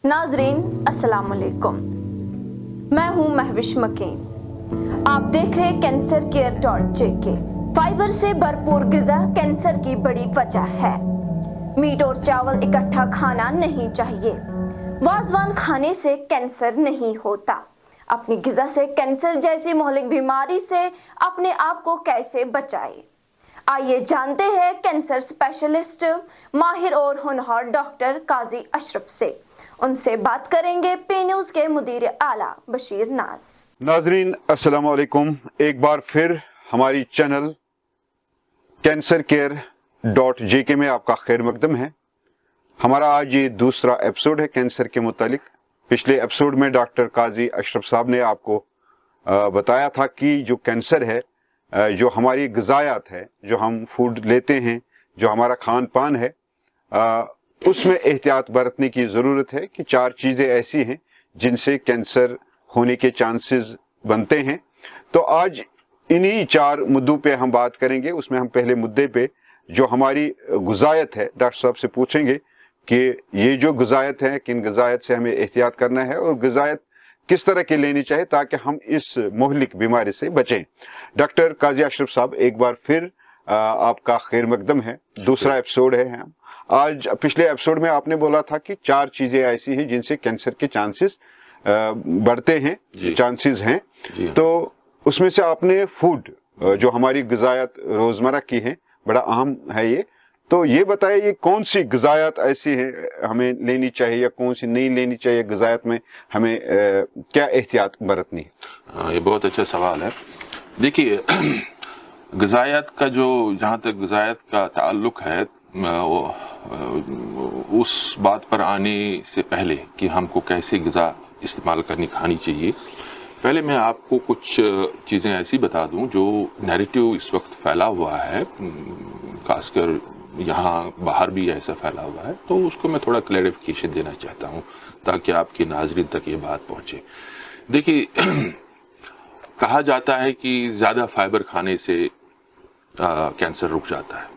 नाजरीन अस्सलाम वालेकुम, मैं हूं महविश मकीन। आप देख रहे cancercare.jk। फाइबर से भरपूर ग़िज़ा कैंसर की बड़ी वजह है। मीट और चावल इकट्ठा खाना नहीं चाहिए। वाजवान खाने से कैंसर नहीं होता। अपनी ग़िज़ा से कैंसर जैसी महलिक बीमारी से अपने आप को कैसे बचाए, आइए जानते हैं कैंसर स्पेशलिस्ट माहिर और होनहार डॉक्टर काजी अशरफ से। उनसे बात करेंगे पे न्यूज़ के मुदीर आला बशीर नाज। नाजरीन अस्सलाम वालेकुम, एक बार फिर हमारी चैनल cancercare.jk में आपका खैर मकदम है। हमारा आज ये दूसरा एपिसोड है कैंसर के मुतालिक। पिछले एपिसोड में डॉक्टर काजी अशरफ साहब ने आपको बताया था कि जो कैंसर है, जो हमारी ग़िज़ायात है, जो हम फूड लेते हैं, जो हमारा खान पान है, उसमें एहतियात बरतने की ज़रूरत है कि 4 चीज़ें ऐसी हैं जिनसे कैंसर होने के चांसेस बनते हैं। तो आज इन्हीं 4 मुद्दों पे हम बात करेंगे। उसमें हम पहले मुद्दे पे जो हमारी ग़िज़ायत है, डॉक्टर साहब से पूछेंगे कि ये जो ग़िज़ायत है, किन ग़िज़ायत से हमें एहतियात करना है और ग़िज़ायत किस तरह की लेनी चाहिए ताकि हम इस मुहलिक बीमारी से बचें। डॉक्टर काजी अशरफ साहब, एक बार फिर आपका खैर मकदम है। दूसरा एपिसोड है हम आज। पिछले एपिसोड में आपने बोला था कि 4 चीजें ऐसी हैं जिनसे कैंसर के चांसेस बढ़ते हैं, चांसेस हैं। तो उसमें से आपने फूड, जो हमारी ग़िज़ायत रोजमर्रा की है, बड़ा अहम है ये। तो ये बताइए, ये कौन सी ग़िज़ायत ऐसी है हमें लेनी चाहिए या कौन सी नहीं लेनी चाहिए? ग़िज़ायत में हमें क्या एहतियात बरतनी है? ये बहुत अच्छा सवाल है। देखिए, ग़िज़ायत का जहाँ तक ग़िज़ायत का ताल्लुक है, उस बात पर आने से पहले कि हमको कैसे ग़िज़ा इस्तेमाल खानी चाहिए, पहले मैं आपको कुछ चीज़ें ऐसी बता दूं जो नैरेटिव इस वक्त फैला हुआ है, खासकर यहाँ बाहर भी ऐसा फैला हुआ है, तो उसको मैं थोड़ा क्लैरिफिकेशन देना चाहता हूँ ताकि आपकी नाज़रीन तक ये बात पहुँचे। देखिए, कहा जाता है कि ज़्यादा फाइबर खाने से कैंसर रुक जाता है।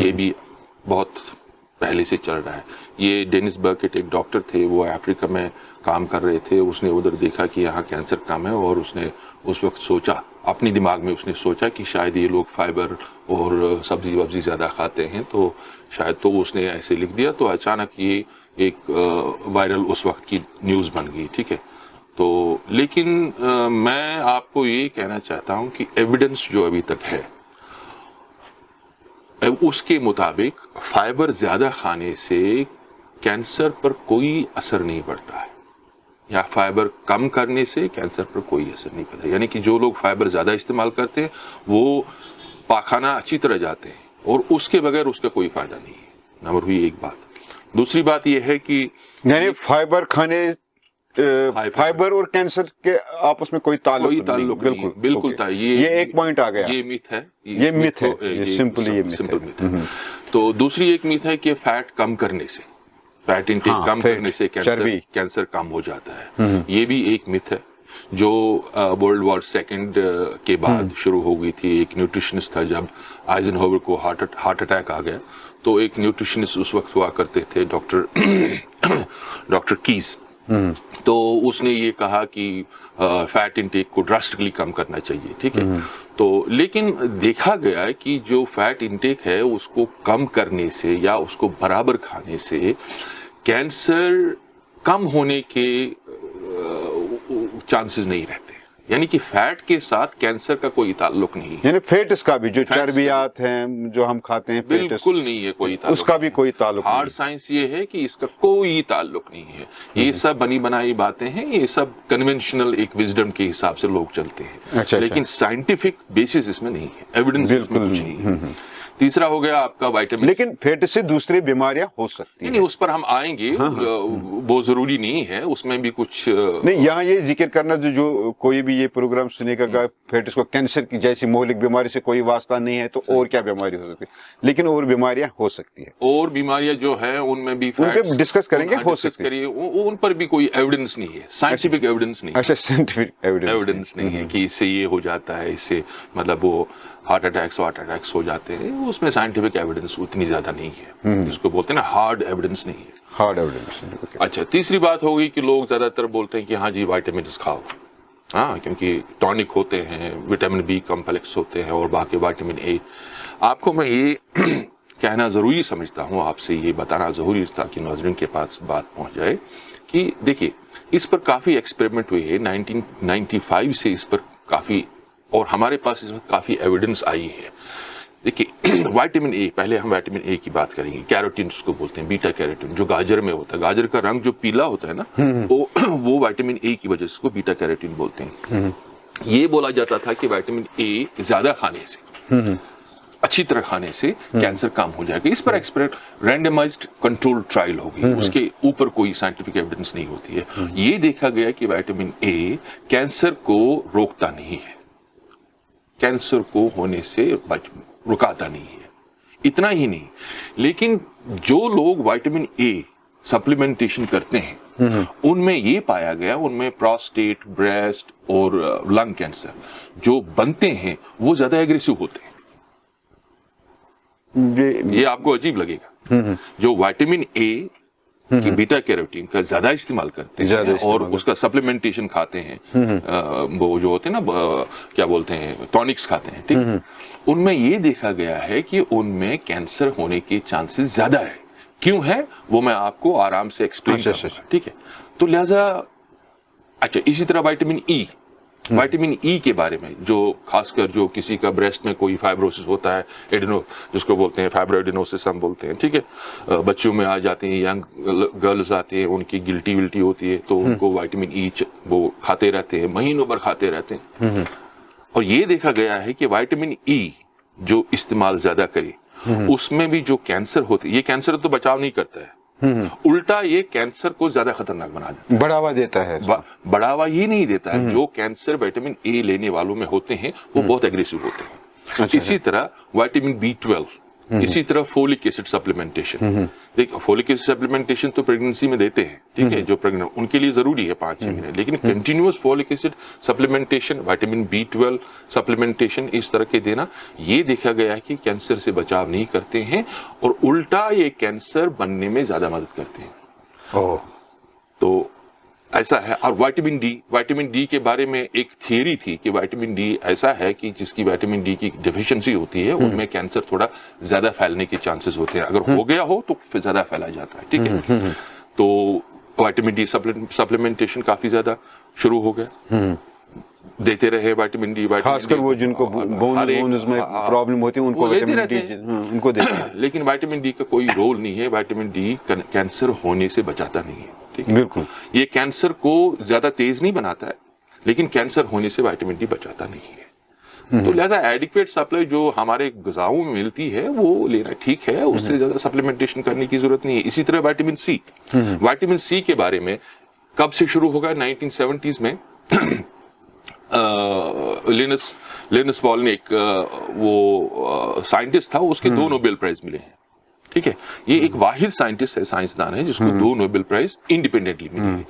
ये भी बहुत पहले से चल रहा है। ये डेनिस बर्केट एक डॉक्टर थे, वो अफ्रीका में काम कर रहे थे। उसने उधर देखा कि यहाँ कैंसर कम है और उसने उस वक्त सोचा, अपने दिमाग में उसने सोचा कि शायद ये लोग फाइबर और सब्जी वब्जी ज़्यादा खाते हैं, तो शायद, तो उसने ऐसे लिख दिया। तो अचानक ये एक वायरल उस वक्त की न्यूज़ बन गई, ठीक है। तो लेकिन मैं आपको ये कहना चाहता हूँ कि एविडेंस जो अभी तक है उसके मुताबिक फाइबर ज्यादा खाने से कैंसर पर कोई असर नहीं पड़ता है, या फाइबर कम करने से कैंसर पर कोई असर नहीं पड़ता। यानी कि जो लोग फाइबर ज्यादा इस्तेमाल करते हैं वो पाखाना अच्छी तरह जाते हैं और उसके बगैर उसका कोई फायदा नहीं है। नंबर हुई एक बात। दूसरी बात यह है कि यानी फाइबर खाने, फाइबर और कैंसर के आपस में कोई ताल्लुक नहीं। बिल्कुल ये एक पॉइंट आ गया। ये मिथ है, ये मिथ है, ये सिंपल मिथ है। तो दूसरी एक मिथ है कि फैट कम करने से, फैट इंटेक कम करने से कैंसर कम हो जाता है। ये भी एक मिथ है जो वर्ल्ड वॉर सेकंड के बाद शुरू हो गई थी। एक न्यूट्रिशनिस्ट था, जब आइजनहोवर को हार्ट अटैक आ गया, तो एक न्यूट्रिशनिस्ट उस वक्त हुआ करते थे, डॉक्टर कीज। तो उसने ये कहा कि फैट इंटेक को ड्रास्टिकली कम करना चाहिए, ठीक है। तो लेकिन देखा गया है कि जो फैट इंटेक है उसको कम करने से या उसको बराबर खाने से कैंसर कम होने के चांसेस नहीं रहते। यानी कि फैट के साथ कैंसर का कोई ताल्लुक नहीं है। यानी फैट्स का भी, जो चर्बियात हैं जो हम खाते हैं, बिल्कुल नहीं है कोई ताल्लुक, उसका भी कोई ताल्लुक नहीं। हार्ड साइंस ये है कि इसका कोई ताल्लुक नहीं है। ये सब बनी बनाई बातें हैं, ये सब कन्वेंशनल एक विजडम के हिसाब से लोग चलते हैं। अच्छा, लेकिन साइंटिफिक बेसिस इसमें नहीं है, एविडेंस इसमें कुछ नहीं है। तीसरा हो गया आपका विटामिन। लेकिन फैट से दूसरी बीमारियां हो सकती हैं। नहीं, उस पर हम आएंगे। वो जरूरी नहीं है, उसमें भी कुछ नहीं। यहाँ ये जिक्र करना जो कोई भी ये प्रोग्राम सुनेगा, फैट को कैंसर की जैसी महलिक बीमारी से कोई वास्ता नहीं है, तो और क्या बीमारी हो सकती है? लेकिन और बीमारियां हो सकती है, और बीमारियां जो है उनमें भी डिस्कस करेंगे, हो सकती है। उन पर भी कोई एविडेंस नहीं है, साइंटिफिक एविडेंस नहीं है। अच्छा, साइंटिफिक एविडेंस नहीं है कि इससे ये हो जाता है, इससे मतलब वो हार्ट अटैक्स हो जाते हैं। उसमें साइंटिफिक एविडेंस उतनी ज्यादा नहीं है, जिसको बोलते हैं ना हार्ड एविडेंस नहीं है। Hard evidence. अच्छा, तीसरी बात होगी कि लोग ज्यादातर बोलते हैं कि हाँ जी विटामिन खाओ, हाँ, क्योंकि टॉनिक होते हैं, विटामिन बी कॉम्प्लेक्स होते हैं और बाकी विटामिन ए। आपको मैं ये कहना जरूरी समझता हूँ, आपसे ये बताना जरूरी था कि नाज़रीन के पास बात पहुंच जाए कि देखिए इस पर काफी एक्सपेरिमेंट हुए हैं 1995 से इस पर काफी, और हमारे पास इस वक्त काफी एविडेंस आई है। देखिए विटामिन ए, पहले हम विटामिन ए की बात करेंगे। कैरोटीन उसको बोलते हैं, बीटा कैरोटीन, जो गाजर में होता है, गाजर का रंग जो पीला होता है ना, वो विटामिन ए की वजह से उसको बीटा कैरोटीन बोलते हैं। ये बोला जाता था कि विटामिन ए ज्यादा खाने से, अच्छी तरह खाने से कैंसर कम हो जाएगा। इस पर एक्सपेरिमेंट, रैंडमाइज्ड कंट्रोल ट्रायल होगी, उसके ऊपर कोई साइंटिफिक एविडेंस नहीं होती है। ये देखा गया कि विटामिन ए कैंसर को रोकता नहीं है, कैंसर को होने से रुकाता नहीं है। इतना ही नहीं, लेकिन जो लोग विटामिन ए सप्लीमेंटेशन करते हैं उनमें ये पाया गया, उनमें प्रोस्टेट, ब्रेस्ट और लंग कैंसर जो बनते हैं वो ज्यादा एग्रेसिव होते हैं। ये आपको अजीब लगेगा। जो विटामिन ए कि बीटा कैरोटीन का ज्यादा इस्तेमाल करते हैं और उसका सप्लीमेंटेशन खाते हैं, वो जो होते हैं ना, क्या बोलते हैं, टॉनिक्स खाते हैं, ठीक, उनमें ये देखा गया है कि उनमें कैंसर होने के चांसेस ज्यादा है। क्यों है वो मैं आपको आराम से एक्सप्लेन करूंगा, ठीक है। तो लिहाजा अच्छा, इसी तरह विटामिन ई के बारे में, जो खासकर जो किसी का ब्रेस्ट में कोई फाइब्रोसिस होता है, एडिनो जिसको बोलते हैं, फाइब्रोएडिनोसिस हम बोलते हैं, ठीक है, बच्चों में आ जाते हैं, यंग गर्ल्स आते हैं, उनकी गिल्टी विल्टी होती है, तो उनको विटामिन ई वो खाते रहते हैं, महीनों भर खाते रहते हैं। और ये देखा गया है कि विटामिन ई जो इस्तेमाल ज्यादा करे उसमें भी जो कैंसर होती है, ये कैंसर तो बचाव नहीं करता है, उल्टा ये कैंसर को ज्यादा खतरनाक बना देता है, बढ़ावा देता है। बढ़ावा ये नहीं देता है, जो कैंसर विटामिन ए लेने वालों में होते हैं वो बहुत एग्रेसिव होते हैं। अच्छा, इसी तरह विटामिन B12, इसी तरह फोलिक एसिड सप्लीमेंटेशन। देखो फोलिक एसिड सप्लीमेंटेशन तो प्रेगनेंसी में देते हैं, ठीक है, जो प्रेग्नेंट उनके लिए जरूरी है 5-6 महीने, लेकिन continuous folic acid supplementation, vitamin B12 supplementation इस तरह के देना, ये देखा गया है कि कैंसर से बचाव नहीं करते हैं और उल्टा ये कैंसर बनने में ज्यादा मदद करते हैं। तो ऐसा है। और विटामिन डी के बारे में एक थियरी थी कि विटामिन डी ऐसा है कि जिसकी विटामिन डी की डिफिशिएंसी होती है उनमें कैंसर थोड़ा ज्यादा फैलने के चांसेस होते हैं, अगर हो गया हो तो फिर ज्यादा फैला जाता है, ठीक है। तो विटामिन डी सप्लीमेंटेशन काफी ज्यादा शुरू हो गया, देते रहे विटामिन डी, खासकर वो जिनको बोन्स में प्रॉब्लम होती है उनको विटामिन डी उनको देते हैं। लेकिन विटामिन डी का कोई रोल नहीं है, विटामिन डी कैंसर होने से बचाता नहीं है, ठीक है। बिल्कुल, ये कैंसर को ज्यादा तेज नहीं बनाता है, लेकिन कैंसर होने से विटामिन डी बचाता नहीं है। तो लिहाजा एडिक्वेट सप्लाई जो हमारे ग़िज़ाओं में मिलती है वो लेना ठीक है, उससे ज्यादा सप्लीमेंटेशन करने की जरूरत नहीं है। इसी तरह विटामिन सी के बारे में कब से शुरू होगा, 1970s में लिनस पॉल एक वो साइंटिस्ट था, उसके 2 नोबेल प्राइज मिले हैं, ठीक है। ये एक वाहिद साइंटिस्ट है, साइंसदान है जिसको 2 नोबेल प्राइज इंडिपेंडेंटली मिले हैं।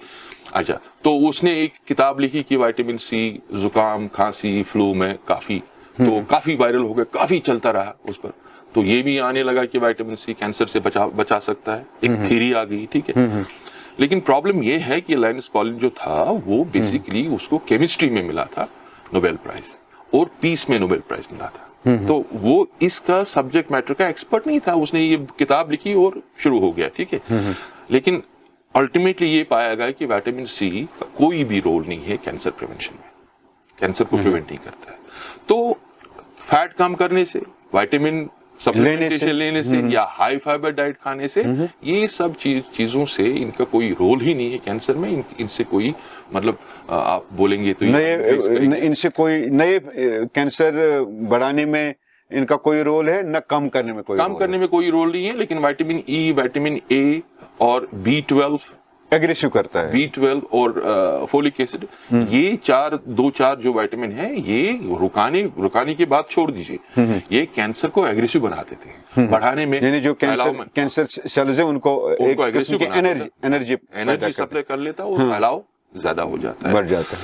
अच्छा, तो उसने एक किताब लिखी कि विटामिन सी जुकाम, खांसी, फ्लू में काफी वायरल हो गया, काफी चलता रहा उस पर। तो ये भी आने लगा कि विटामिन सी कैंसर से बचा सकता है, एक थ्योरी आ गई, ठीक है। लेकिन प्रॉब्लम ये है कि लिनस पॉलिन जो था वो बेसिकली उसको केमिस्ट्री में मिला था नोबेल प्राइज और पीस में नोबेल प्राइज मिला था। तो वो इसका सब्जेक्ट मैटर का एक्सपर्ट नहीं था, उसने ये किताब लिखी और शुरू हो गया, ठीक है। लेकिन अल्टीमेटली ये पाया गया कि विटामिन सी का कोई भी रोल नहीं है कैंसर प्रिवेंशन में, कैंसर को प्रिवेंट नहीं करता है। तो फैट कम करने से, विटामिन सप्लीमेंटेशन लेने से या हाई फाइबर डाइट खाने से, ये सब चीजों से इनका कोई रोल ही नहीं है कैंसर में। इनसे कोई मतलब आप बोलेंगे तो इनसे कोई नए कैंसर बढ़ाने में इनका कोई रोल है, न कम करने में कोई रोल नहीं है। लेकिन विटामिन ई, विटामिन ए और B12 एग्रेसिव करता है, B12 और फोलिक एसिड, ये 2-4 जो विटामिन है ये रुकाने की बात छोड़ दीजिए, ये कैंसर को एग्रेसिव बना देते हैं, बढ़ाने में। यानी जो कैंसर सेल्स है उनको एक किस्म की एनर्जी सप्लाई कर लेता है और फैलाव ज्यादा हो जाता है, बढ़ जाता है।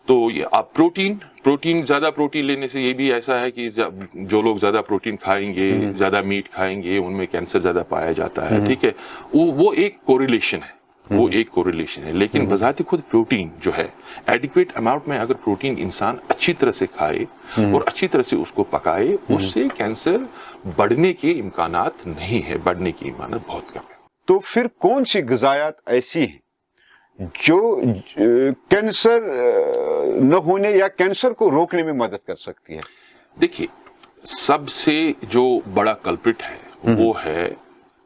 तो ये आप प्रोटीन ज्यादा प्रोटीन लेने से ये भी ऐसा है कि जो लोग ज्यादा प्रोटीन खाएंगे, ज्यादा मीट खाएंगे, उनमें कैंसर ज्यादा पाया जाता है। ठीक है, वो एक कोरिलेशन है, वो एक कोरिलेशन है। लेकिन बजाते खुद प्रोटीन जो है, एडिक्वेट अमाउंट में अगर प्रोटीन इंसान अच्छी तरह से खाए और अच्छी तरह से उसको पकाए, उससे कैंसर बढ़ने के इम्कानात नहीं है, बढ़ने की इम्कानात बहुत कम है। तो फिर कौन सी ग़िज़ायात ऐसी हैं जो कैंसर न होने या कैंसर को रोकने में मदद कर सकती है? देखिए, सबसे जो बड़ा कल्प्रिट है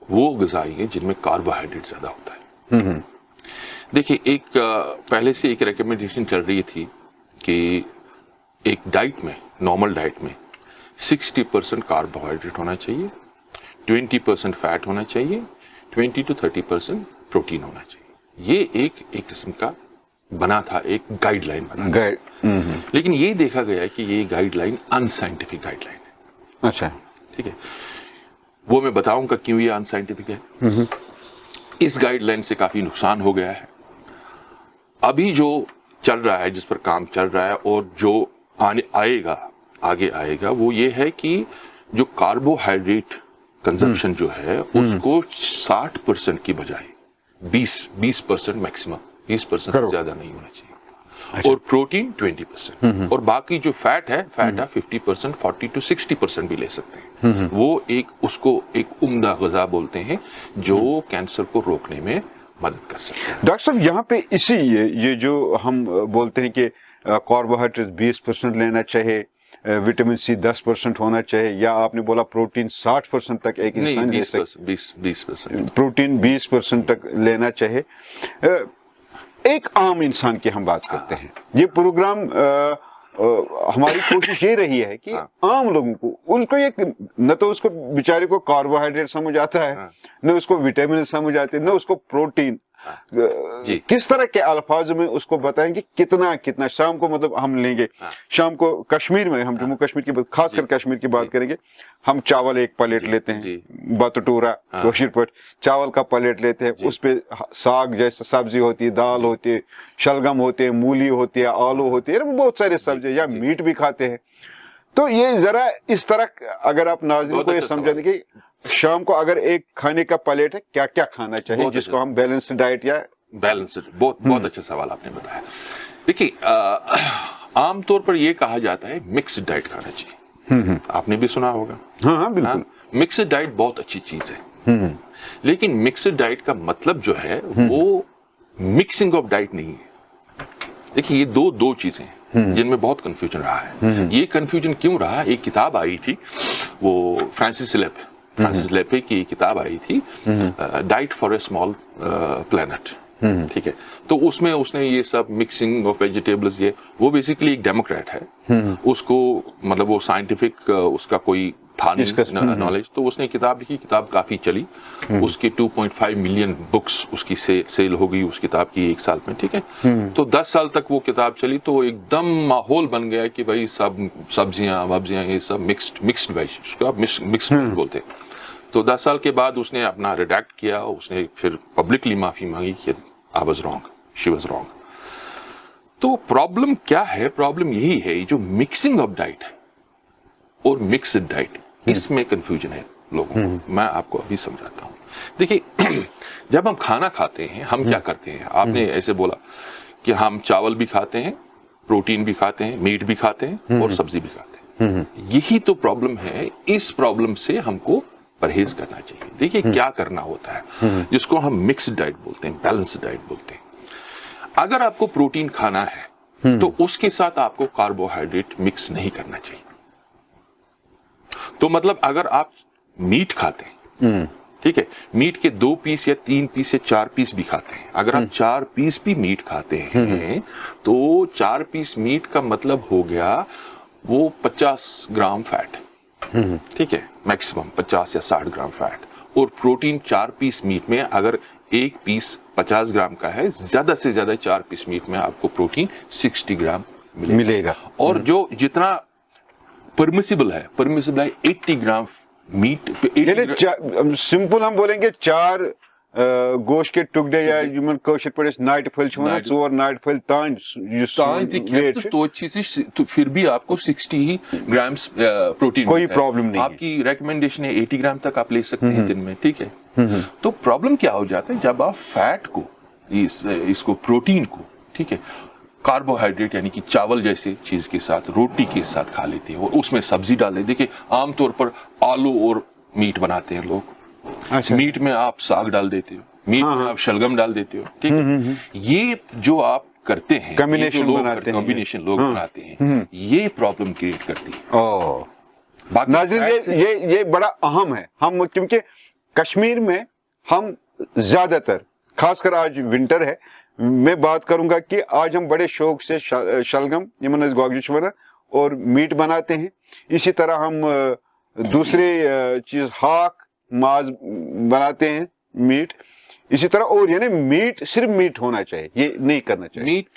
वो ग़िज़ाएं जिनमें कार्बोहाइड्रेट ज्यादा होता है। देखिए, एक पहले से एक रिकमेंडेशन चल रही थी कि एक डाइट में, नॉर्मल डाइट में 60% कार्बोहाइड्रेट होना चाहिए, 20% फैट होना चाहिए, 20 to 30% प्रोटीन होना चाहिए। ये एक किस्म का बना था, एक गाइडलाइन बना था। लेकिन ये देखा गया कि ये गाइडलाइन अनसाइंटिफिक गाइडलाइन है। अच्छा, ठीक है, वो मैं बताऊंगा क्यों ये अनसाइंटिफिक है। इस गाइडलाइन से काफी नुकसान हो गया है। अभी जो चल रहा है, जिस पर काम चल रहा है और जो आगे आएगा, वो ये है कि जो कार्बोहाइड्रेट कंजम्पशन जो है उसको 60% की बजाय 20% मैक्सिमम, 20% से ज्यादा नहीं होना चाहिए। अच्छा। और प्रोटीन 20%, और बाकी जो फैट है 50%, 40 to 60% भी ले सकते हैं। वो उसको एक उम्दा ग़िज़ा बोलते हैं जो कैंसर को रोकने में मदद कर सकते हैं। डॉक्टर साहब, यहाँ पे इसी ये जो हम बोलते हैं कि कार्बोहाइड्रेट 20% लेना चाहिए, विटामिन सी 10% होना चाहिए, या आपने बोला प्रोटीन 60% तक एक इंसान ले सकता है, 20% प्रोटीन 20% तक लेना चाहिए। एक आम इंसान की हम बात करते हैं। ये प्रोग्राम हमारी कोशिश ये रही है कि आम लोगों को, उनको ये न तो उसको बेचारे को कार्बोहाइड्रेट समझ आता है, न उसको विटामिन समझ आते, न उसको प्रोटीन, किस तरह के अल्फाज में उसको बताएंगे कितना शाम को, मतलब हम लेंगे शाम को कश्मीर में, हम जम्मू कश्मीर की खासकर कश्मीर की बात करेंगे, हम चावल एक प्लेट लेते हैं, बतटूरा कोशिर पट चावल का प्लेट लेते हैं, उस पे साग जैसे सब्जी होती है, दाल होती है, शलगम होते हैं, मूली होती है, आलू होती है, बहुत सारे सब्जी, या मीट भी खाते हैं। तो ये जरा इस तरह अगर आप नाज़रीन को ये समझा दें कि शाम को अगर एक खाने का प्लेट है, क्या क्या खाना चाहिए जिसको हम बैलेंस डाइट या बैलेंस्ड, बहुत अच्छा सवाल आपने बताया। देखिए, आमतौर पर यह कहा जाता है मिक्स्ड डाइट खाना चाहिए। आपने भी सुना होगा। हाँ, बिल्कुल। मिक्स्ड डाइट बहुत अच्छी चीज है, लेकिन मिक्स्ड डाइट का मतलब जो है वो मिक्सिंग ऑफ डाइट नहीं है। देखिए, ये दो चीजें हैं जिनमें बहुत कंफ्यूजन रहा है। ये कंफ्यूजन क्यों रहा? एक किताब आई थी, वो फ्रांसिस लेपे की किताब आई थी, diet for a small planet. ठीक है, तो उसमें उसने ये सब मिक्सिंग ऑफ वेजिटेबल्स, ये वो बेसिकली एक डेमोक्रेट है, उसको मतलब वो साइंटिफिक उसका कोई था नहीं नॉलेज, तो उसने किताब लिखी, किताब काफी चली, उसकी 2.5 मिलियन बुक्स उसकी सेल हो गई उस किताब की एक साल में। ठीक है, तो 10 साल तक वो किताब चली, तो एकदम माहौल बन गया कि भाई सब सब्जियां ये सब मिक्स्ड वेज, उसको आप मिक्स्ड बोलते हैं। तो 10 साल के बाद उसने अपना रिडैक्ट किया, उसने फिर पब्लिकली माफी मांगी कि I was wrong, she was wrong. तो प्रॉब्लम क्या है? प्रॉब्लम यही है, जो मिक्सिंग ऑफ डाइट है और मिक्स्ड डाइट, इसमें कंफ्यूजन है लोगों को। मैं आपको अभी समझाता हूं। देखिए, जब हम खाना खाते हैं, हम क्या करते हैं? आपने ऐसे बोला कि हम चावल भी खाते हैं, प्रोटीन भी खाते हैं, मीट भी खाते हैं और सब्जी भी खाते हैं। यही तो प्रॉब्लम है। इस प्रॉब्लम से हमको परहेज करना चाहिए। देखिए, क्या करना होता है, जिसको हम मिक्स्ड डाइट बोलते हैं, बैलेंस्ड डाइट बोलते हैं। अगर आपको प्रोटीन खाना है तो उसके साथ आपको कार्बोहाइड्रेट मिक्स नहीं करना चाहिए। तो मतलब अगर आप मीट खाते हैं, ठीक है, मीट के 2 पीस या 3 पीस या 4 पीस भी खाते हैं, अगर आप 4 पीस भी मीट खाते हैं तो 4 पीस मीट का मतलब हो गया वो 50 ग्राम फैट। ठीक है, मैक्सिमम 50 या 60 ग्राम फैट। और प्रोटीन 4 पीस मीट में अगर 1 पीस 50 ग्राम का है, ज्यादा से ज्यादा 4 पीस मीट में आपको प्रोटीन 60 ग्राम मिलेगा। और जो जितना परमिसिबल है 80 ग्राम मीट। सिंपल हम बोलेंगे 4 गोश्त के टुकड़े या यमन कशर पे नाट फल वनान 4 नाट फल तान वेट तो फिर भी आपको 60 ही ग्राम्स प्रोटीन कोई प्रॉब्लम नहीं, आपकी रिकमेंडेशन है 80 ग्राम तक आप ले सकते हैं दिन में, ठीक है। तो प्रॉब्लम क्या हो जाता है जब आप फैट को इसको प्रोटीन को, ठीक है, कार्बोहाइड्रेट यानी कि चावल जैसे चीज के साथ रोटी के साथ खा लेते हैं और उसमें सब्जी डाल देते। देखिए आमतौर पर आलू और मीट बनाते हैं लोग। अच्छा। मीट में आप साग डाल देते हो, मीट में आप शलगम डाल देते हो, ठीक है। ये जो आप करते हैं, कॉम्बिनेशन लोग बनाते हैं, ये प्रॉब्लम क्रिएट करती है। नाज़रीन ये बड़ा अहम है। हम क्योंकि कश्मीर में हम ज्यादातर, खासकर आज विंटर है, मैं बात करूंगा कि आज हम बड़े शौक से शलगम यमन गोगजिश वना और मीट बनाते हैं। इसी तरह हम दूसरे चीज हाक माज बनाते हैं, मीट। इसी तरह और यानी मीट सिर्फ मीट होना चाहिए, ये नहीं करना चाहिए। मीट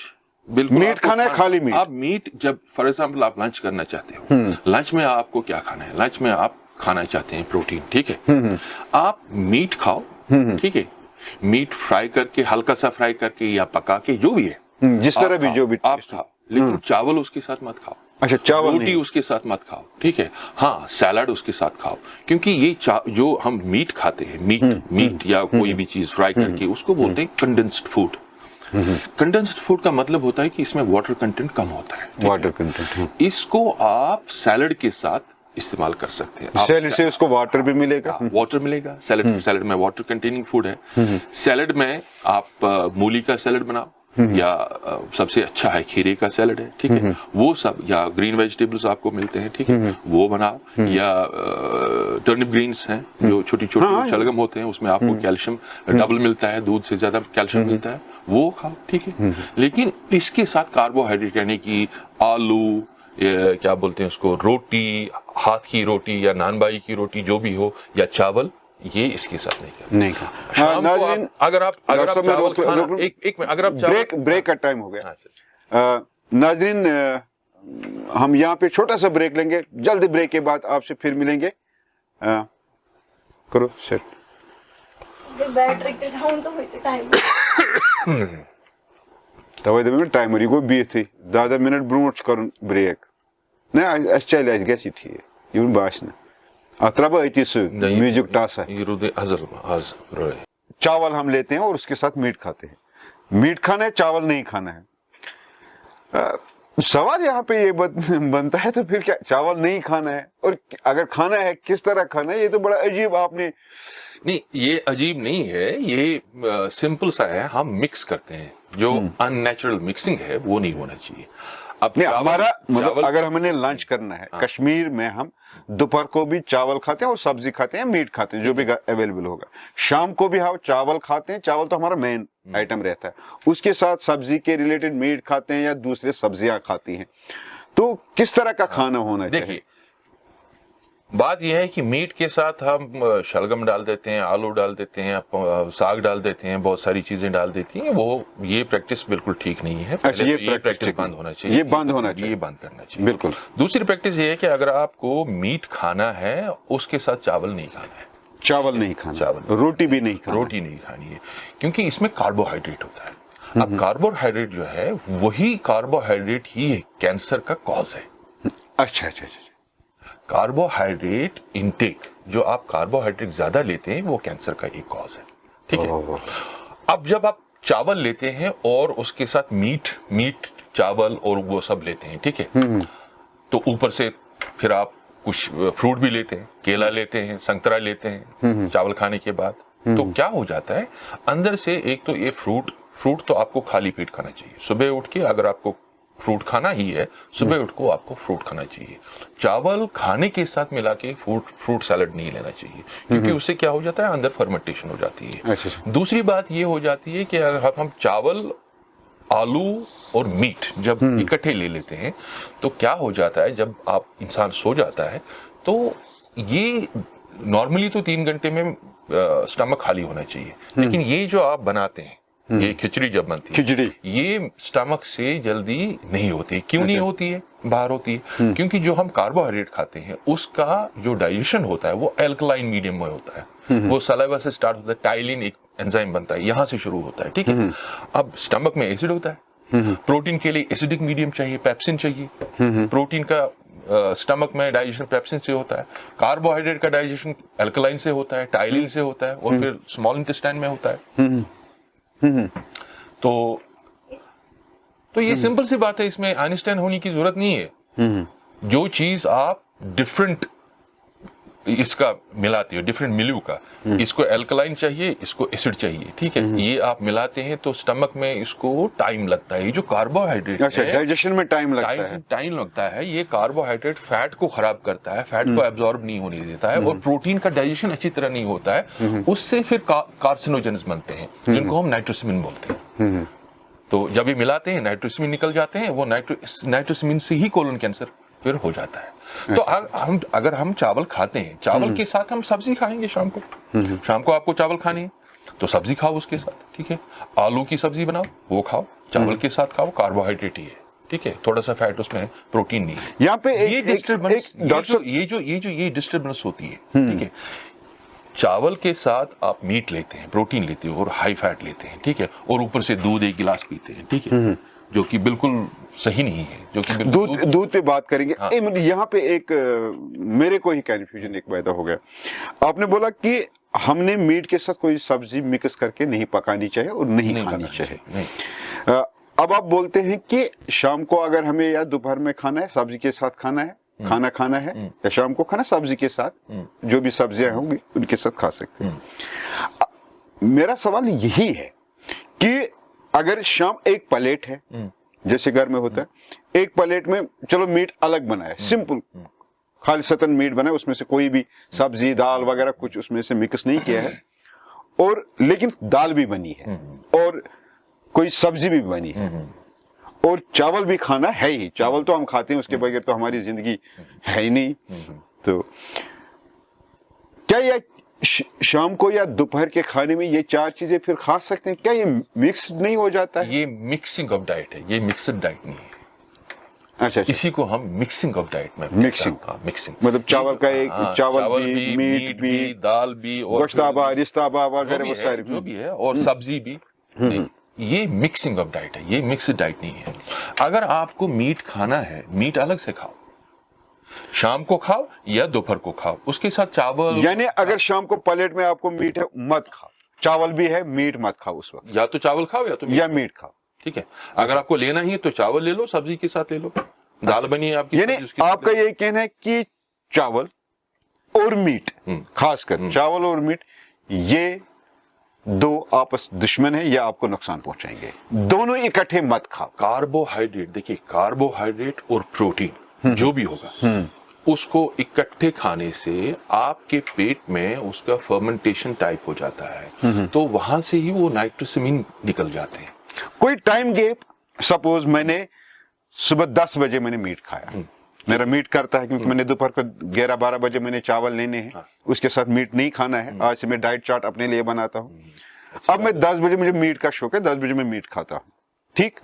बिल्कुल मीट खाना है, खाली मीट। आप मीट जब फॉर एग्जाम्पल आप लंच करना चाहते हो, लंच में आपको क्या खाना है? लंच में आप खाना चाहते हैं प्रोटीन, ठीक है। आप मीट खाओ, ठीक है, मीट फ्राई करके, हल्का सा फ्राई करके या पका के, जो भी है, जिस तरह भी जो भी आप खाओ, लेकिन चावल उसके साथ मत खाओ। अच्छा, चावल रोटी उसके साथ मत खाओ, ठीक है। हाँ, सैलड उसके साथ खाओ, क्योंकि ये जो हम मीट खाते हैं, मीट या कोई भी चीज फ्राई करके, उसको बोलते हैं कंडेंस्ड फूड। कंडेंस्ड फूड का मतलब होता है कि इसमें वाटर कंटेंट कम होता है। वाटर कंटेंट इसको आप सैलड के साथ इस्तेमाल कर सकते हैं। सैलड से उसको वाटर भी मिलेगा। वाटर मिलेगा। सैलड में वाटर कंटेनिंग फूड है। सैलड में आप मूली का सैलड बनाओ, या सबसे अच्छा है खीरे का सैलड है, ठीक है, वो सब, या ग्रीन वेजिटेबल्स आपको मिलते हैं, ठीक है, वो बनाओ, या टर्निप ग्रीन्स हैं जो छोटी छोटी शलगम होते हैं, उसमें आपको कैल्शियम डबल मिलता है, दूध से ज्यादा कैल्शियम मिलता है, वो खाओ, ठीक है। लेकिन इसके साथ कार्बोहाइड्रेट यानी कि आलू, क्या बोलते हैं उसको, रोटी, हाथ की रोटी या नानबाई की रोटी जो भी हो, या चावल, ये इसके साथ नहीं खा। शाम को अगर आप चावल खाना, एक अगर आप ब्रेक का टाइम हो गया। नाज़रीन, हम यहाँ पे छोटा सा ब्रेक लेंगे, जल्दी ब्रेक के बाद आपसे फिर मिलेंगे। करो सेट। बैटरी के डाउन तो होते टाइम तवे दे में टाइमर गो बिथ 10 मिनट ब्रोट कर ब्रेक न चल गि ठीक इन बास अत्र अति म्यूजिक टासा चावल हम लेते हैं और उसके साथ मीट खाते हैं। मीट खाना है, चावल नहीं खाना है। सवाल यहाँ पे ये बनता है, तो फिर क्या चावल नहीं खाना है, और अगर खाना है किस तरह खाना है? ये तो बड़ा अजीब आपने। नहीं, ये अजीब नहीं है, ये सिंपल सा है। हम मिक्स करते हैं, जो अननेचुरल मिक्सिंग है वो नहीं होना चाहिए। अब हमारा मतलब अगर हमने लंच करना है, कश्मीर में हम दोपहर को भी चावल खाते हैं और सब्जी खाते हैं, मीट खाते हैं, जो भी अवेलेबल होगा। शाम को भी हम चावल खाते हैं, चावल तो हमारा मेन आइटम रहता है। उसके साथ सब्जी के रिलेटेड मीट खाते हैं या दूसरे सब्जियां खाती हैं। तो किस तरह का खाना होना चाहिए? देखिए, बात यह है कि मीट के साथ हम शलगम डाल देते हैं, आलू डाल देते हैं, साग डाल देते हैं, बहुत सारी चीजें डाल देती हैं। ये प्रैक्टिस बिल्कुल ठीक नहीं है। अच्छा, ये प्रैक्टिस बंद होना चाहिए। ये बंद होना चाहिए, ये बंद करना चाहिए, बिल्कुल। दूसरी प्रैक्टिस ये है कि अगर आपको मीट खाना है, उसके साथ चावल नहीं खाना है। चावल नहीं खाना, चावल, रोटी भी नहीं खाना, रोटी नहीं खानी है, क्योंकि इसमें कार्बोहाइड्रेट होता है। अब कार्बोहाइड्रेट जो है, वही कार्बोहाइड्रेट ही कैंसर का कॉज है। अच्छा अच्छा अच्छा। कार्बोहाइड्रेट इनटेक, जो आप कार्बोहाइड्रेट ज्यादा लेते हैं, वो कैंसर का एक कॉज है, ठीक है। अब जब आप चावल लेते हैं और उसके साथ मीट चावल और वो सब लेते हैं, ठीक है, तो ऊपर से फिर आप कुछ फ्रूट भी लेते हैं, केला लेते हैं, संतरा लेते हैं चावल खाने के बाद, तो क्या हो जाता है अंदर से? एक तो ये फ्रूट तो आपको खाली पेट खाना चाहिए। सुबह उठ के अगर आपको फ्रूट खाना ही है, सुबह उठ को आपको फ्रूट खाना चाहिए। चावल खाने के साथ मिला के फ्रूट सैलड नहीं लेना चाहिए, क्योंकि उससे क्या हो जाता है, अंदर फर्मेंटेशन हो जाती है। अच्छा। दूसरी बात ये हो जाती है कि अगर हम चावल, आलू और मीट जब इकट्ठे ले लेते हैं, तो क्या हो जाता है, जब आप इंसान सो जाता है, तो ये नॉर्मली तो 3 घंटे में स्टमक खाली होना चाहिए, लेकिन ये जो आप बनाते हैं, ये खिचड़ी जब बनती है, ये स्टमक से जल्दी नहीं होती। क्यों नहीं होती है? बाहर होती है, क्योंकि जो हम कार्बोहाइड्रेट खाते हैं, उसका जो डाइजेशन होता है वो एल्कलाइन मीडियम में होता है। वो सलाइवा से स्टार्ट होता है, टाइलिन एक एंजाइम बनता है, यहाँ से शुरू होता है, ठीक है। अब स्टमक में एसिड होता है, प्रोटीन के लिए एसिडिक मीडियम चाहिए, पेप्सिन चाहिए। प्रोटीन का स्टमक में डाइजेशन पेप्सिन से होता है, कार्बोहाइड्रेट का डाइजेशन अल्कलाइन से होता है, टाइलिन से होता है, और फिर स्मॉल इंटेस्टाइन में होता है। तो ये सिंपल सी बात है, इसमें आइंस्टाइन होने की जरूरत नहीं है। जो चीज आप डिफरेंट इसका मिलाते हो, डिफरेंट मिल्यू का, इसको एल्कलाइन चाहिए, इसको एसिड चाहिए, ठीक है, ये आप मिलाते हैं तो स्टमक में इसको टाइम लगता है। ये जो कार्बोहाइड्रेट है, डाइजेशन में टाइम लगता है, ये कार्बोहाइड्रेट फैट को खराब करता है, फैट को एब्जॉर्ब नहीं होने देता है, और प्रोटीन का डाइजेशन अच्छी तरह नहीं होता है, उससे फिर कार्सिनोजेन्स बनते हैं, जिनको हम नाइट्रोसामिन बोलते हैं। तो जब ये मिलाते हैं नाइट्रोसामिन निकल जाते हैं, वो नाइट्रोसामिन से ही कोलन कैंसर फिर हो जाता है। तो अगर हम चावल खाते हैं, चावल के साथ हम सब्जी खाएंगे, शाम को आपको चावल खाने हैं तो सब्जी खाओ उसके साथ, ठीक है। आलू की सब्जी बनाओ, वो खाओ, चावल के साथ खाओ, कार्बोहाइड्रेट ही है, ठीक है, थोड़ा सा फैट, उसमें प्रोटीन नहीं है। यहाँ पे ये डिस्टर्बेंस, ये डिस्टर्बेंस होती है, ठीक है। चावल के साथ आप मीट लेते हैं, प्रोटीन लेते हो और हाई फैट लेते हैं, ठीक है, और ऊपर से दूध एक गिलास पीते हैं, ठीक है, जो कि बिल्कुल सही नहीं है, जो कि दूध पे बात करेंगे। हाँ। यहाँ पे एक मेरे को ही कंफ्यूजन एक पैदा हो गया। आपने बोला कि हमने मीट के साथ कोई सब्जी मिक्स करके नहीं पकानी चाहिए और नहीं खानी चाहिए। नहीं। अब आप बोलते हैं कि शाम को अगर हमें या दोपहर में खाना है, सब्जी के साथ खाना है, खाना है, या शाम को खाना सब्जी के साथ, जो भी सब्जियां होंगी उनके साथ खा सकते हैं। मेरा सवाल यही है कि अगर शाम एक प्लेट है, जैसे घर में होता है, एक प्लेट में चलो मीट अलग बनाया, सिंपल खालिसतन मीट बनाया, उसमें से कोई भी सब्जी दाल वगैरह कुछ उसमें से मिक्स नहीं किया है, और लेकिन दाल भी बनी है और कोई सब्जी भी बनी है, और चावल भी खाना है ही, चावल तो हम खाते हैं, उसके बगैर तो हमारी जिंदगी है ही नहीं। तो क्या ये शाम को या दोपहर के खाने में ये चार चीजें फिर खा सकते हैं? क्या ये मिक्स नहीं हो जाता है? ये मिक्सिंग ऑफ डाइट है, ये मिक्सड डाइट नहीं है। अच्छा, इसी को हम मिक्सिंग ऑफ डाइट में मिक्सिंग, मिक्सिंग मतलब चावल का एक चावल भी, मीट भी, दाल भी, और गोश्ताबा, रिश्ताबा वगैरह वो सारे जो भी है, और सब्जी भी। नहीं, ये मिक्सिंग ऑफ डाइट है, ये मिक्स्ड डाइट नहीं है। अगर आपको मीट खाना है, मीट अलग से खाओ, शाम को खाओ या दोपहर को खाओ, उसके साथ चावल। यानी अगर शाम को प्लेट में आपको मीट है मत खाओ, चावल भी है मीट मत खाओ उस वक्त, या तो चावल खाओ या मीट खाओ, ठीक है। अगर आपको लेना ही है तो चावल ले लो, सब्जी के साथ ले लो, दाल बनी है आपकी। यानी आपका यही कहना है कि चावल और मीट, खासकर चावल और मीट, ये दो आपस दुश्मन है या आपको नुकसान पहुंचाएंगे, दोनों इकट्ठे मत खाओ। कार्बोहाइड्रेट, देखिए कार्बोहाइड्रेट और प्रोटीन जो भी होगा, उसको इकट्ठे खाने से आपके पेट में उसका फर्मेंटेशन टाइप हो जाता है, तो वहां से ही वो नाइट्रोसामिन निकल जाते हैं। कोई टाइम गैप, सपोज मैंने सुबह 10 बजे मैंने मीट खाया, मेरा मीट करता है क्योंकि मैंने दोपहर को 11-12 बजे मैंने चावल लेने हैं, उसके साथ मीट नहीं खाना है। आज से मैं डाइट चार्ट अपने लिए बनाता हूँ। अब मैं 10 बजे मुझे मीट का शौक है, 10 बजे मैं मीट खाता हूँ, ठीक।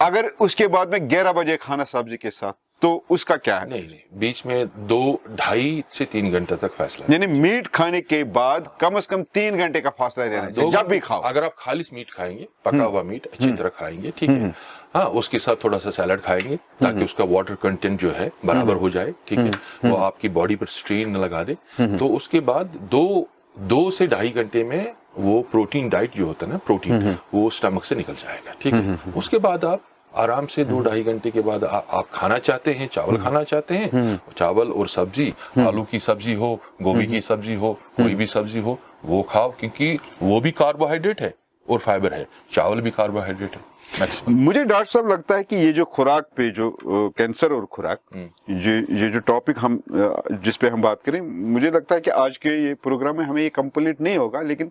अगर उसके बाद में 11 बजे खाना सब्जी के साथ, तो उसका क्या है? नहीं, बीच में 2-2.5 से 3 घंटे तक फासला, यानी मीट खाने के बाद कम से कम 3 घंटे का फासला रहना चाहिए जब भी खाओ। अगर आप खालिस मीट खाएंगे, पका हुआ मीट अच्छी तरह खाएंगे, ठीक है, हाँ, उसके साथ थोड़ा सा सैलड खाएंगे ताकि उसका वाटर कंटेंट जो है बराबर हो जाए, ठीक है, वो आपकी बॉडी पर स्ट्रेन न लगा दे। तो उसके बाद 2 से 2.5 घंटे में वो प्रोटीन डाइट जो होता है ना, प्रोटीन, वो स्टमक से निकल जाएगा, ठीक है। उसके बाद आप आराम से 2-2.5 घंटे के बाद आप खाना चाहते हैं, चावल खाना चाहते हैं, चावल और सब्जी, आलू की सब्जी हो, गोभी की सब्जी हो, कोई भी सब्जी हो, वो खाओ, क्योंकि वो भी कार्बोहाइड्रेट है और फाइबर है, चावल भी कार्बोहाइड्रेट है मैक्सिमम। मुझे डॉक्टर साहब लगता है कि ये जो खुराक पे, जो कैंसर और खुराक, ये जो टॉपिक हम जिस पे हम बात करें, मुझे लगता है कि आज के ये प्रोग्राम में हमें ये कंप्लीट नहीं होगा, लेकिन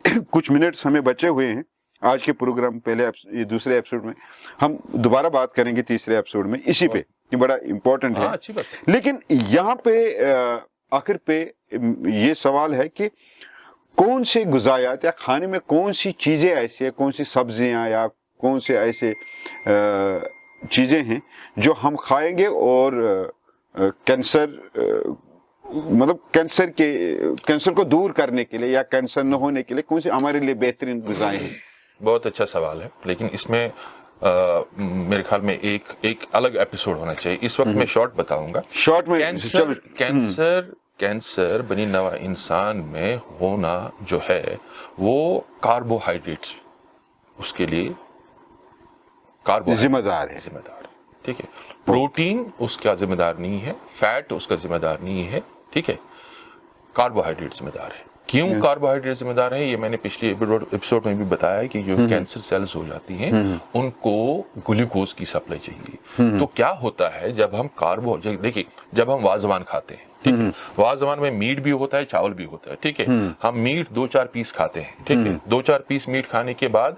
कुछ मिनट्स हमें बचे हुए हैं आज के प्रोग्राम। पहले ये दूसरे एपिसोड में हम दोबारा बात करेंगे, तीसरे एपिसोड में इसी पे, ये बड़ा इंपॉर्टेंट है। अच्छी बात है। लेकिन यहाँ पे आखिर पे ये सवाल है कि कौन से गुजायात या खाने में कौन सी चीजें ऐसी है, कौन सी सब्जियां या कौन से ऐसे चीजें हैं जो हम खाएंगे और कैंसर मतलब कैंसर को दूर करने के लिए या कैंसर न होने के लिए कौन सी हमारे लिए बेहतरीन गुज़ाएं हैं? बहुत अच्छा सवाल है, लेकिन इसमें मेरे ख्याल में एक अलग एपिसोड होना चाहिए। इस वक्त मैं शॉर्ट बताऊंगा। शॉर्ट में कैंसर बनी नवा इंसान में होना जो है वो कार्बोहाइड्रेट्स उसके लिए जिम्मेदार है। ठीक है, प्रोटीन उसका जिम्मेदार नहीं है, फैट उसका जिम्मेदार नहीं है, ठीक है, कार्बोहाइड्रेट जिम्मेदार है। क्यों कार्बोहाइड्रेट जिम्मेदार है, ये मैंने पिछले एपिसोड में भी बताया है कि जो कैंसर सेल्स हो जाती हैं उनको ग्लूकोज की सप्लाई चाहिए। तो क्या होता है जब हम देखिए जब हम वाजवान खाते हैं, ठीक है, वाजवान में मीट भी होता है, चावल भी होता है, ठीक है, हम मीट 2-4 पीस खाते हैं, ठीक है, 2-4 पीस मीट खाने के बाद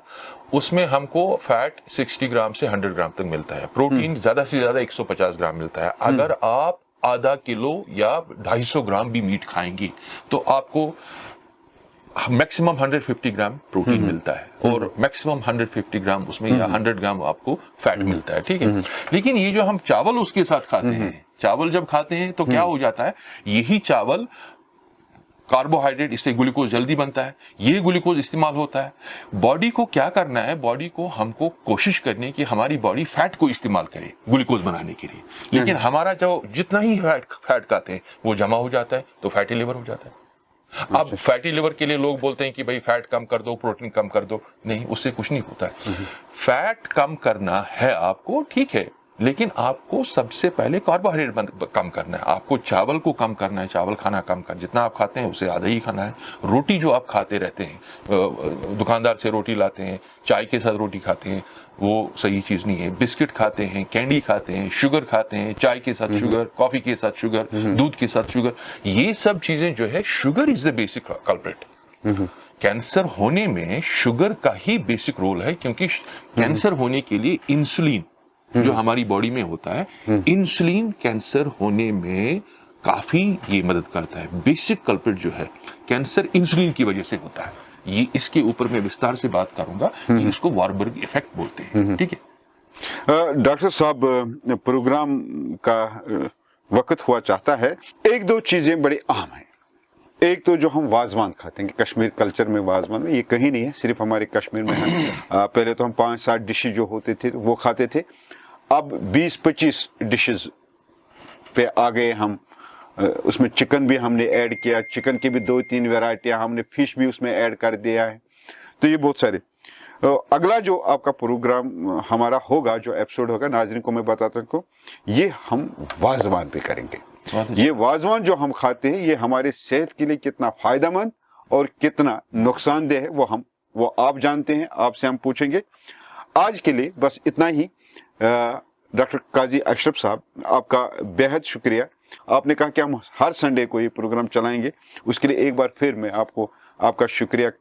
उसमें हमको फैट 60 ग्राम से 100 ग्राम तक मिलता है, प्रोटीन ज्यादा से ज्यादा 150 ग्राम मिलता है। अगर आप आधा किलो या 250 ग्राम भी मीट खाएंगे तो आपको मैक्सिमम 150 ग्राम प्रोटीन मिलता है और मैक्सिमम 150 ग्राम उसमें या 100 ग्राम आपको फैट मिलता है, ठीक है। लेकिन ये जो हम चावल उसके साथ खाते हैं, चावल जब खाते हैं तो क्या हो जाता है, यही चावल कार्बोहाइड्रेट, इससे ग्लूकोज जल्दी बनता है, ये ग्लूकोज इस्तेमाल होता है। बॉडी को क्या करना है, बॉडी को हमको कोशिश करनी कि हमारी बॉडी फैट को इस्तेमाल करे ग्लूकोज बनाने के लिए, लेकिन हमारा जो जितना ही फैट खाते हैं वो जमा हो जाता है तो फैटी लिवर हो जाता है। अब फैटी लिवर के लिए लोग बोलते हैं कि भाई फैट कम कर दो, प्रोटीन कम कर दो, नहीं, उससे कुछ नहीं होता है। फैट कम करना है आपको, ठीक है, लेकिन आपको सबसे पहले कार्बोहाइड्रेट कम करना है। आपको चावल को कम करना है, चावल खाना कम कर, जितना आप खाते हैं उससे आधा ही खाना है। रोटी जो आप खाते रहते हैं, दुकानदार से रोटी लाते हैं, चाय के साथ रोटी खाते हैं, वो सही चीज नहीं है। बिस्किट खाते हैं, कैंडी खाते हैं, शुगर खाते हैं, चाय के साथ शुगर, कॉफी के साथ शुगर, दूध के साथ शुगर, ये सब चीजें जो है, sugar is the basic culprit. Cancer होने में शुगर का ही बेसिक रोल है, क्योंकि कैंसर होने के लिए इंसुलिन जो हमारी बॉडी में होता है, इंसुलिन कैंसर होने में काफी ये मदद करता है। बेसिक कल्प्रिट जो है कैंसर इंसुलिन की वजह से होता है। ये इसके ऊपर मैं विस्तार से बात करूंगा, इसको वारबर्ग इफेक्ट बोलते हैं, ठीक है। डॉक्टर साहब, प्रोग्राम का वक्त हुआ चाहता है। 1-2 चीजें बड़ी अहम हैं। एक तो जो हम वाजवान खाते हैं, कश्मीर कल्चर में वाजवान में, ये कहीं नहीं है, सिर्फ हमारे कश्मीर में है। पहले तो हम 5-7 डिशेज जो होते थे वो खाते थे, अब 20-25 डिशेज पे आ गए हम। उसमें चिकन भी हमने ऐड किया, चिकन की भी 2-3 वैरायटियां हमने, फिश भी उसमें ऐड कर दिया है। तो ये बहुत सारे। अगला जो आपका प्रोग्राम हमारा होगा, जो एपिसोड होगा, नाज़रीन को मैं बताता हूँ, ये हम वाजवान पे करेंगे। ये वाजवान जो हम खाते हैं ये हमारे सेहत के लिए कितना फायदेमंद और कितना नुकसानदेह है वो आप जानते हैं, आपसे हम पूछेंगे। आज के लिए बस इतना ही। डॉक्टर काजी अशरफ साहब, आपका बेहद शुक्रिया। आपने कहा कि हम हर संडे को ये प्रोग्राम चलाएंगे, उसके लिए एक बार फिर मैं आपका शुक्रिया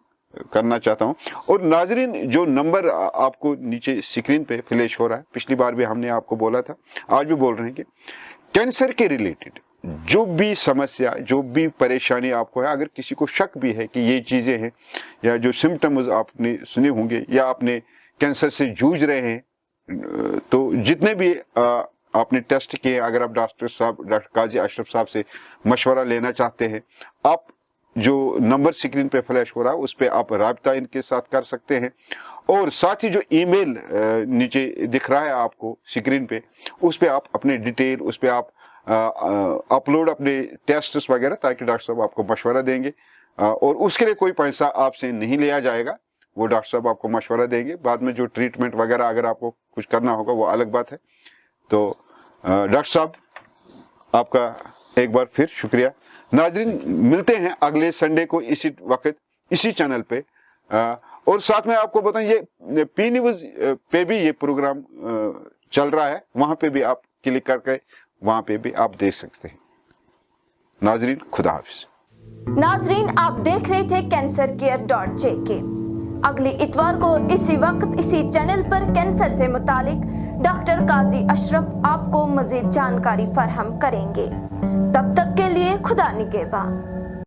करना चाहता हूं। और नाजरीन, जो नंबर आपको नीचे स्क्रीन पे फ्लैश हो रहा है, पिछली बार भी हमने आपको बोला था, आज भी बोल रहे हैं कि कैंसर के रिलेटेड जो भी समस्या, जो भी परेशानी आपको है, अगर किसी को शक भी है कि ये चीजें हैं या जो सिम्टम्स आपने सुने होंगे या आपने कैंसर से जूझ रहे हैं, तो जितने भी आपने टेस्ट किए, अगर आप डॉक्टर काजी अशरफ साहब से मशवरा लेना चाहते हैं, आप जो नंबर स्क्रीन पे फ्लैश हो रहा है उस पे आप राब्ता इनके साथ कर सकते हैं। और साथ ही जो ईमेल नीचे दिख रहा है आपको स्क्रीन पे, उस पे आप अपने डिटेल, उस पे आप अपलोड अपने टेस्ट वगैरह, ताकि डॉक्टर साहब आपको मशवरा देंगे। और उसके लिए कोई पैसा आपसे नहीं लिया जाएगा, वो डॉक्टर साहब आपको मशवरा देंगे। बाद में जो ट्रीटमेंट वगैरह अगर आपको कुछ करना होगा वो अलग बात है। तो डॉक्टर साहब, आपका एक बार फिर शुक्रिया। नाज़रीन, मिलते हैं अगले संडे को इसी वक्त इसी चैनल पे। और साथ में आपको बताएं, ये पी न्यूज़ पे भी ये प्रोग्राम चल रहा है, वहां पे भी आप क्लिक करके वहां पे भी आप देख सकते हैं। नाज़रीन, खुदा हाफिज। नाज़रीन, आप देख रहे थे cancercare.jk। अगली इतवार को इसी वक्त इसी चैनल पर कैंसर से मुतालिक डॉक्टर काजी अशरफ आपको मजीद जानकारी फराहम करेंगे। तब तक के लिए खुदा निगहबान।